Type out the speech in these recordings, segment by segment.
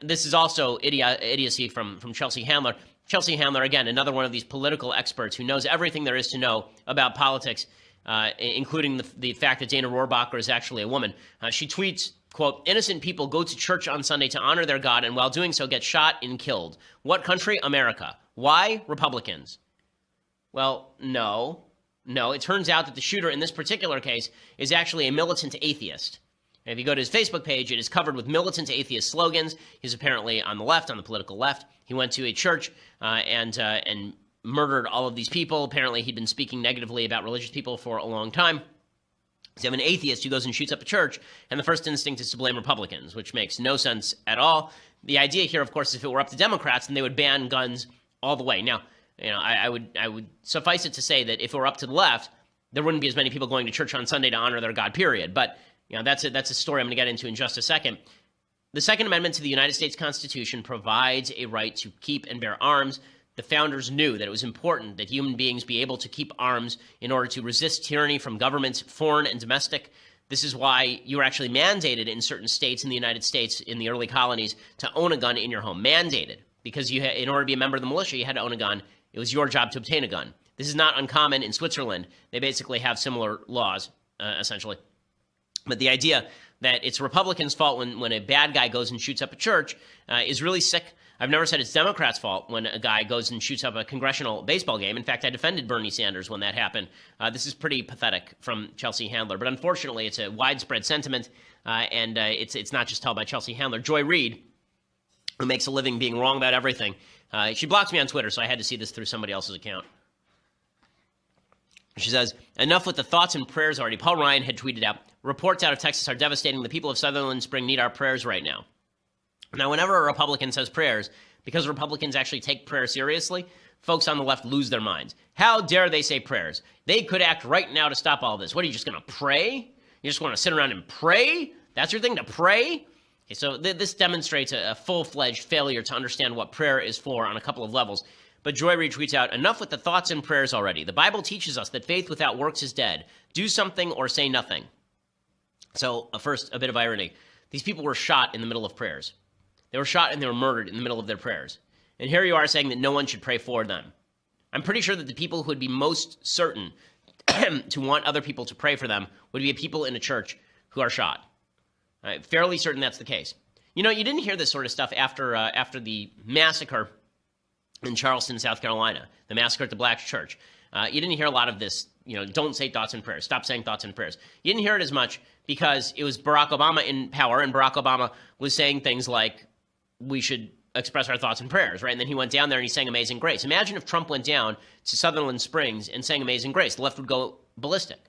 this is also idiocy from Chelsea Handler. Chelsea Handler, again, another one of these political experts who knows everything there is to know about politics, including the fact that Dana Rohrabacher is actually a woman. She tweets, quote, "Innocent people go to church on Sunday to honor their God, and while doing so get shot and killed. What country? America. Why? Republicans." Well, no. It turns out that the shooter in this particular case is actually a militant atheist. And if you go to his Facebook page, it is covered with militant atheist slogans. He's apparently on the left, on the political left. He went to a church and murdered all of these people. Apparently, he'd been speaking negatively about religious people for a long time. So you have an atheist who goes and shoots up a church, and the first instinct is to blame Republicans, which makes no sense at all. The idea here, of course, is if it were up to Democrats, then they would ban guns all the way. Now, I would suffice it to say that if it were up to the left, there wouldn't be as many people going to church on Sunday to honor their God, period. But that's a story I'm going to get into in just a second. The Second Amendment to the United States Constitution provides a right to keep and bear arms. The founders knew that it was important that human beings be able to keep arms in order to resist tyranny from governments, foreign and domestic. This is why you were actually mandated in certain states in the United States, in the early colonies, to own a gun in your home. Mandated. Because in order to be a member of the militia, you had to own a gun. It was your job to obtain a gun. This is not uncommon in Switzerland. They basically have similar laws, essentially. But the idea that it's Republicans' fault when a bad guy goes and shoots up a church is really sick. I've never said it's Democrats' fault when a guy goes and shoots up a congressional baseball game. In fact, I defended Bernie Sanders when that happened. This is pretty pathetic from Chelsea Handler. But unfortunately, it's a widespread sentiment, and it's not just held by Chelsea Handler. Joy Reid, who makes a living being wrong about everything, she blocks me on Twitter, so I had to see this through somebody else's account. She says, "Enough with the thoughts and prayers already." Paul Ryan had tweeted out, "Reports out of Texas are devastating. The people of Sutherland Spring need our prayers right now." Now, whenever a Republican says prayers, because Republicans actually take prayer seriously, folks on the left lose their minds. How dare they say prayers? They could act right now to stop all this. What, are you just going to pray? You just want to sit around and pray? That's your thing, to pray? Okay, so this demonstrates a full-fledged failure to understand what prayer is for on a couple of levels. But Joy Reid tweets out, "Enough with the thoughts and prayers already. The Bible teaches us that faith without works is dead. Do something or say nothing." So, first, a bit of irony. These people were shot in the middle of prayers. They were shot and they were murdered in the middle of their prayers. And here you are saying that no one should pray for them. I'm pretty sure that the people who would be most certain to want other people to pray for them would be people in a church who are shot. Fairly certain that's the case. You didn't hear this sort of stuff after the massacre in Charleston, South Carolina, the massacre at the Black church. You didn't hear a lot of this, don't say thoughts and prayers, stop saying thoughts and prayers. You didn't hear it as much because it was Barack Obama in power, and Barack Obama was saying things like, we should express our thoughts and prayers, right? And then he went down there and he sang Amazing Grace. Imagine if Trump went down to Sutherland Springs and sang Amazing Grace. The left would go ballistic.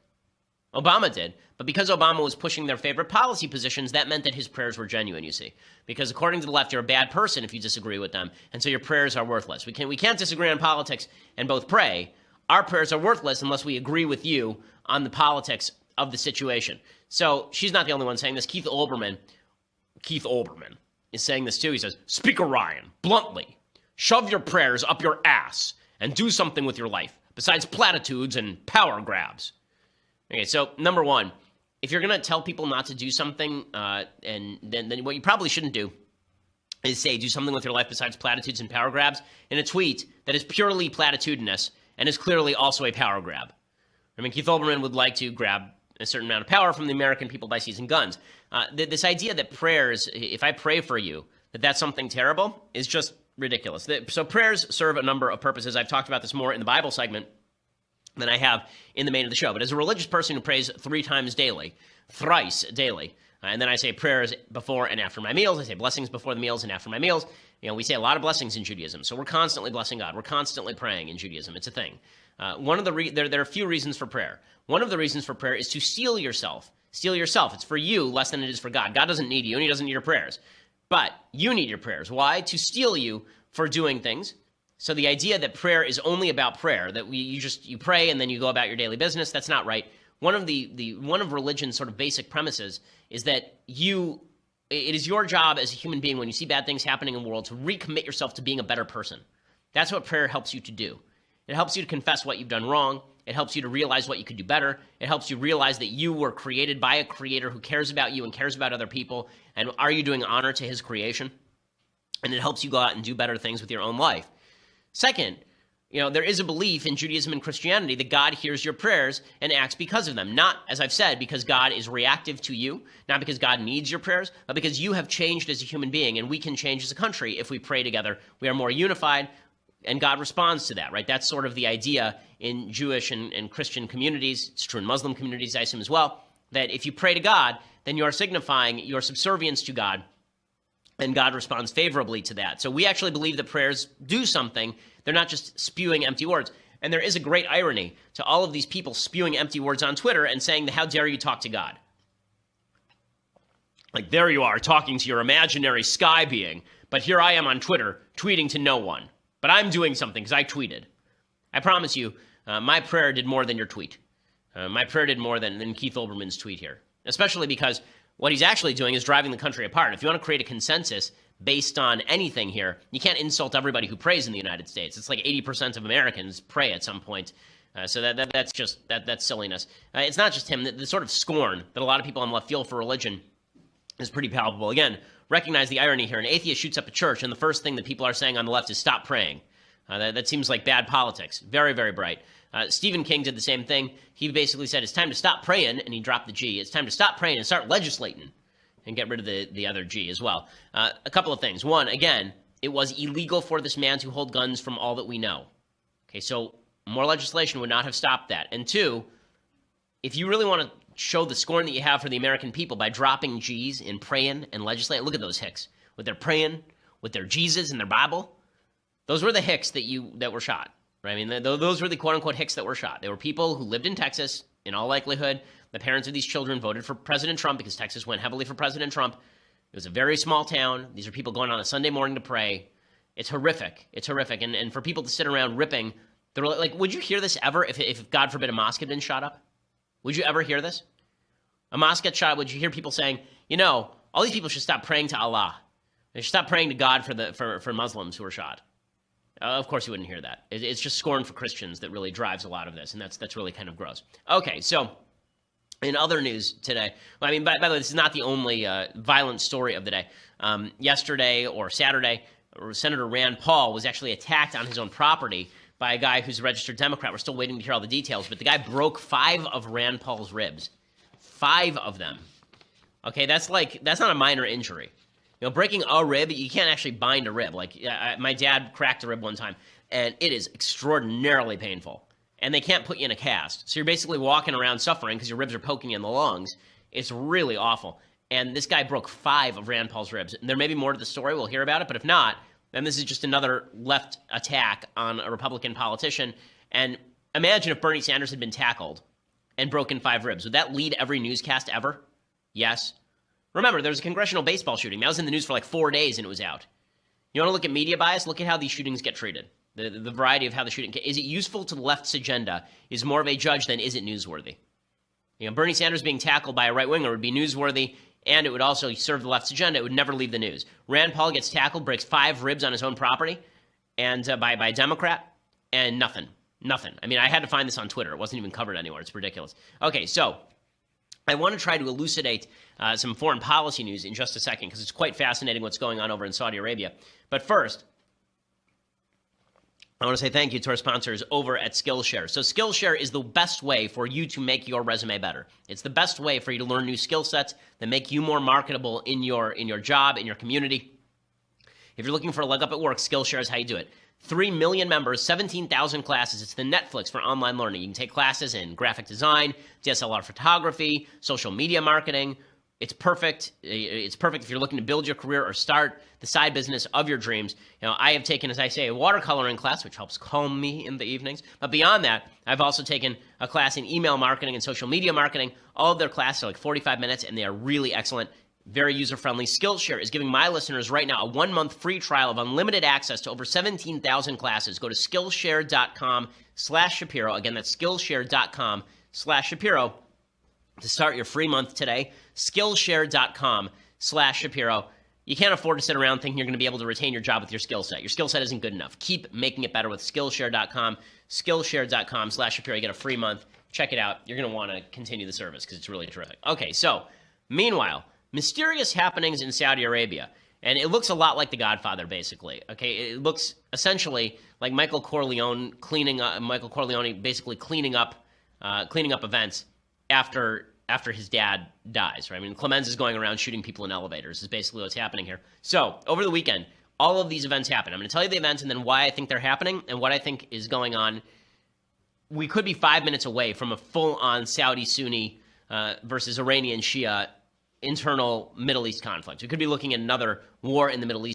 Obama did, but because Obama was pushing their favorite policy positions, that meant that his prayers were genuine, you see. Because according to the left, you're a bad person if you disagree with them, and so your prayers are worthless. We can't disagree on politics and both pray. Our prayers are worthless unless we agree with you on the politics of the situation. So she's not the only one saying this. Keith Olbermann is saying this too. He says, "Speaker Ryan, bluntly, shove your prayers up your ass and do something with your life besides platitudes and power grabs." Okay, so number one, if you're going to tell people not to do something, and then what you probably shouldn't do is say do something with your life besides platitudes and power grabs in a tweet that is purely platitudinous and is clearly also a power grab. I mean, Keith Olbermann would like to grab a certain amount of power from the American people by seizing guns. This idea that prayers, if I pray for you, that's something terrible is just ridiculous. So prayers serve a number of purposes. I've talked about this more in the Bible segment than I have in the main of the show. But as a religious person who prays thrice daily, and then I say prayers before and after my meals, I say blessings before the meals and after my meals. We say a lot of blessings in Judaism. So we're constantly blessing God. We're constantly praying in Judaism. It's a thing. There are a few reasons for prayer. One of the reasons for prayer is to steel yourself. Steel yourself. It's for you less than it is for God. God doesn't need you, and he doesn't need your prayers. But you need your prayers. Why? To steel you for doing things. So the idea that prayer is only about prayer, that you pray and then you go about your daily business, that's not right. One of religion's sort of basic premises is that it is your job as a human being when you see bad things happening in the world to recommit yourself to being a better person. That's what prayer helps you to do. It helps you to confess what you've done wrong. It helps you to realize what you could do better. It helps you realize that you were created by a creator who cares about you and cares about other people. And are you doing honor to his creation? and it helps you go out and do better things with your own life. Second, there is a belief in Judaism and Christianity that God hears your prayers and acts because of them. Not, as I've said, because God is reactive to you, not because God needs your prayers, but because you have changed as a human being, and we can change as a country if we pray together. We are more unified, and God responds to that, right? That's sort of the idea in Jewish and Christian communities. It's true in Muslim communities, I assume, as well, that if you pray to God, then you are signifying your subservience to God, and God responds favorably to that. So we actually believe that prayers do something. They're not just spewing empty words. And there is a great irony to all of these people spewing empty words on Twitter and saying, how dare you talk to God? Like, there you are talking to your imaginary sky being, but here I am on Twitter tweeting to no one. But I'm doing something because I tweeted. I promise you, my prayer did more than your tweet. My prayer did more than Keith Olbermann's tweet here, especially because what he's actually doing is driving the country apart. If you want to create a consensus based on anything here, you can't insult everybody who prays in the United States. It's like 80% of Americans pray at some point. So that's silliness. It's not just him. The sort of scorn that a lot of people on the left feel for religion is pretty palpable. Again, recognize the irony here. An atheist shoots up a church, and the first thing that people are saying on the left is stop praying. That seems like bad politics. Very, very bright. Stephen King did the same thing. He basically said, it's time to stop praying, and he dropped the G. It's time to stop praying and start legislating, and get rid of the other G as well. A couple of things. One, again, it was illegal for this man to hold guns from all that we know. Okay, so more legislation would not have stopped that. And two, if you really want to show the scorn that you have for the American people by dropping G's in praying and legislating, look at those hicks. With their praying, with their Jesus and their Bible, those were the hicks that were shot. Right? I mean, those were the quote-unquote hicks that were shot. They were people who lived in Texas. In all likelihood, the parents of these children voted for President Trump because Texas went heavily for President Trump. It was a very small town. These are people going on a Sunday morning to pray. It's horrific. It's horrific. And for people to sit around ripping, they're like, would you hear this ever if God forbid, a mosque had been shot up? Would you ever hear this? A mosque gets shot up, would you hear people saying, all these people should stop praying to Allah. They should stop praying to God for Muslims who are shot. Of course you wouldn't hear that. It's just scorn for Christians that really drives a lot of this, and that's really kind of gross. Okay, so in other news today, by the way, this is not the only violent story of the day. Yesterday or Saturday, Senator Rand Paul was actually attacked on his own property by a guy who's a registered Democrat. We're still waiting to hear all the details, but the guy broke 5 of Rand Paul's ribs. 5 of them. Okay, that's not a minor injury. Breaking a rib, you can't actually bind a rib. Like, my dad cracked a rib one time, and it is extraordinarily painful. And they can't put you in a cast. So you're basically walking around suffering because your ribs are poking you in the lungs. It's really awful. And this guy broke 5 of Rand Paul's ribs. And there may be more to the story. We'll hear about it. But if not, then this is just another left attack on a Republican politician. And imagine if Bernie Sanders had been tackled and broken 5 ribs. Would that lead every newscast ever? Yes. Remember, there was a congressional baseball shooting. That was in the news for like 4 days, and it was out. You want to look at media bias? Look at how these shootings get treated. The variety of how the shooting... Is it useful to the left's agenda? Is more of a judge than is it newsworthy? Bernie Sanders being tackled by a right-winger would be newsworthy, and it would also serve the left's agenda. It would never leave the news. Rand Paul gets tackled, breaks 5 ribs on his own property, and by a Democrat, and nothing. Nothing. I mean, I had to find this on Twitter. It wasn't even covered anywhere. It's ridiculous. Okay, so I want to try to elucidate some foreign policy news in just a second because it's quite fascinating what's going on over in Saudi Arabia. But first, I want to say thank you to our sponsors over at Skillshare. So Skillshare is the best way for you to make your resume better. It's the best way for you to learn new skill sets that make you more marketable in your job, in your community. If you're looking for a leg up at work, Skillshare is how you do it. 3 million members, 17,000 classes. It's the Netflix for online learning. You can take classes in graphic design, DSLR photography, social media marketing. It's perfect. It's perfect if you're looking to build your career or start the side business of your dreams. I have taken, as I say, a watercoloring class, which helps calm me in the evenings. But beyond that, I've also taken a class in email marketing and social media marketing. All of their classes are like 45 minutes, and they are really excellent. Very user-friendly. Skillshare is giving my listeners right now a 1-month free trial of unlimited access to over 17,000 classes. Go to Skillshare.com/Shapiro. Again, that's Skillshare.com/Shapiro to start your free month today. Skillshare.com/Shapiro. You can't afford to sit around thinking you're going to be able to retain your job with your skill set. Your skill set isn't good enough. Keep making it better with Skillshare.com. Skillshare.com/Shapiro. You get a free month. Check it out. You're going to want to continue the service because it's really terrific. Okay, so meanwhile, mysterious happenings in Saudi Arabia. And it looks a lot like The Godfather, basically. Okay, it looks essentially like Michael Corleone basically cleaning up events after his dad dies. Right? I mean, Clemens is going around shooting people in elevators. Is basically what's happening here. So over the weekend, all of these events happen. I'm going to tell you the events and then why I think they're happening and what I think is going on. We could be 5 minutes away from a full-on Saudi-Sunni versus Iranian Shia internal Middle East conflict. We could be looking at another war in the Middle East.